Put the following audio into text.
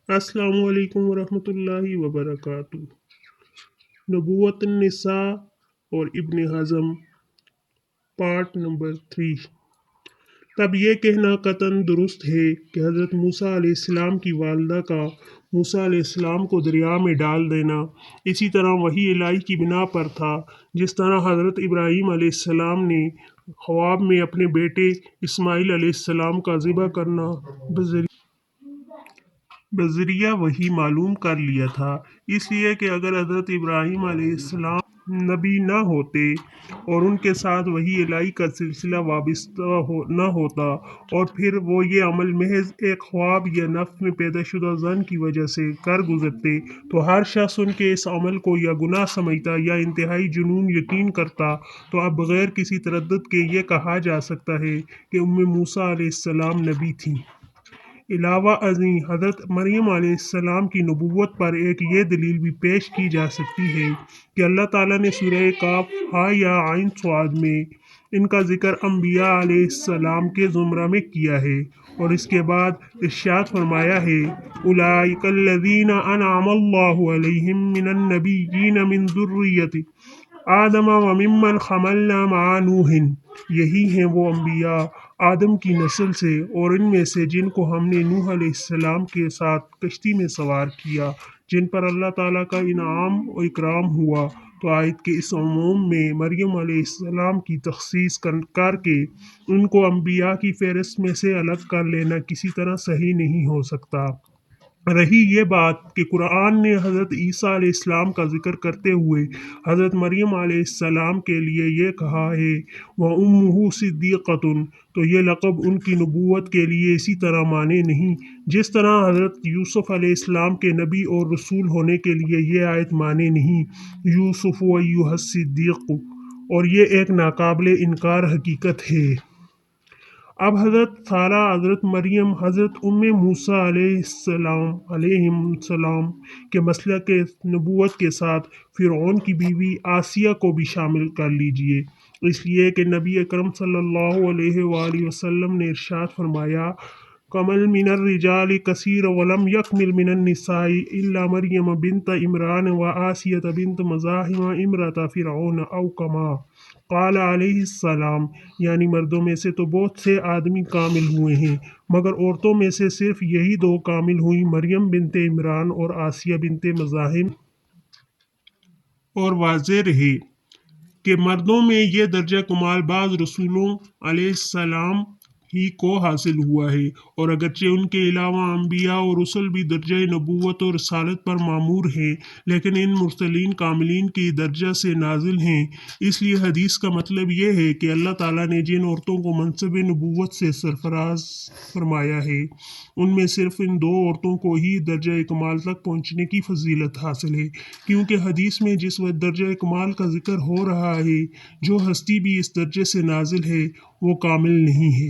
अस्सलामु अलैकुम वरहमतुल्लाहि वबरकातुह। नबूवत निसा और इब्न हज़म पार्ट नंबर 3। तब ये कहना कतन दुरुस्त है कि हज़रत मूसा अलैहिस्सलाम की वालदा का मूसा अलैहिस्सलाम को दरिया में डाल देना इसी तरह वही इलाही की बिना पर था, जिस तरह हज़रत इब्राहीम अलैहिस्सलाम ने ख्वाब में अपने बेटे इस्माइल अलैहिस्सलाम का ज़िबा करना बज़रिया वही मालूम कर लिया था। इसलिए कि अगर हज़रत इब्राहीम अलैहिस्सलाम नबी न होते और उनके साथ वही इलाही का सिलसिला वाबस्ता न होता और फिर वो ये अमल महज एक ख्वाब या नफ्स में पैदाशुदा ज़न की वजह से कर गुजरते, तो हर शख्स उनके इस अमल को या गुनाह समझता या इंतहाई जुनून यकीन करता। तो अब बग़ैर किसी तरद्दुद के ये कहा जा सकता है कि उम्मे मूसा अलैहिस्सलाम नबी थीं। अलावा अज़ीं हज़रत मरियम अलैहिस्सलाम की नबूवत पर एक ये दलील भी पेश की जा सकती है कि अल्लाह ताला ने सूरह काफ हा या आइन स्वाद में इनका ज़िक्र अंबिया अलैहिस्सलाम के ज़ुमरा में किया है और इसके बाद इरशाद फरमाया है, उलाइकल्लज़ीना अनअमल्लाहु अलैहिम मिनन नबिय्यीन मिन ज़ुर्रिय्यति आदम व मिम्मन खमलना मआ नूहिन। यही हैं वो अंबिया आदम की नस्ल से और इनमें से जिनको हमने नूह अलैहिस्सलाम के साथ कश्ती में सवार किया, जिन पर अल्लाह ताला का इनाम और इकराम हुआ। तो आयत के इस उमूम में मरियम अलैहिस्सलाम की तखसीस करके उनको अंबिया की फहरिस्त में से अलग कर लेना किसी तरह सही नहीं हो सकता। रही ये बात कि कुरान ने हज़रत ईसा अलैहिस्सलाम का जिक्र करते हुए हज़रत मरियम अलैहिस्सलाम के लिए ये कहा है व उम्मुहु सिद्दीक़तुन, तो ये लक़ब उनकी नबूवत के लिए इसी तरह माने नहीं जिस तरह हज़रत यूसुफ़ अलैहिस्सलाम के नबी और रसूल होने के लिए ये आयत माने नहीं, यूसुफ़ व अय्युहस सिद्दीक़, और ये एक नाकाबिले इनकार हकीकत है। अब हज़रत सारा, हज़रत मरियम, हज़रत उम्मे मूसा अलैहिस्सलाम के मसला के नबूवत के साथ फ़िरऔन की बीवी आसिया को भी शामिल कर लीजिए, इसलिए कि नबी अकरम सल्लल्लाहु अलैहि वसल्लम ने इरशाद फरमाया, कमल मिनर रिजाल कसीर वलम यकमिल मिनन निसाई इल्ला मरियम बिनत इमरान व आसियत बिनत मज़ाहिम इमरता फ़िरऔन औ कमा क़ाल अलैहिस्सलाम, यानी मर्दों में से तो बहुत से आदमी कामिल हुए हैं मगर औरतों में से सिर्फ यही दो कामिल हुई, मरियम बिनते इमरान और आसिया बिनते मज़ाहिम। और वाज़ेह रहे कि मर्दों में ये दर्जा कमाल बाज़ रसूलों अलैहिस्सलाम ही को हासिल हुआ है, और अगरचे उनके अलावा अंबिया और रसूल भी दर्जा नबूवत और रसालत पर मामूर हैं, लेकिन इन मुरसलीन कामिलीन की दर्जा से नाजिल हैं। इसलिए हदीस का मतलब ये है कि अल्लाह ताला ने जिन औरतों को मनसब नबूवत से सरफराज फरमाया है, उनमें सिर्फ इन दो औरतों को ही दर्जा कमाल तक पहुँचने की फजीलत हासिल है, क्योंकि हदीस में जिस वक्त दर्जा कमाल का जिक्र हो रहा है, जो हस्ती भी इस दर्जे से नाजिल है वो कामिल नहीं है।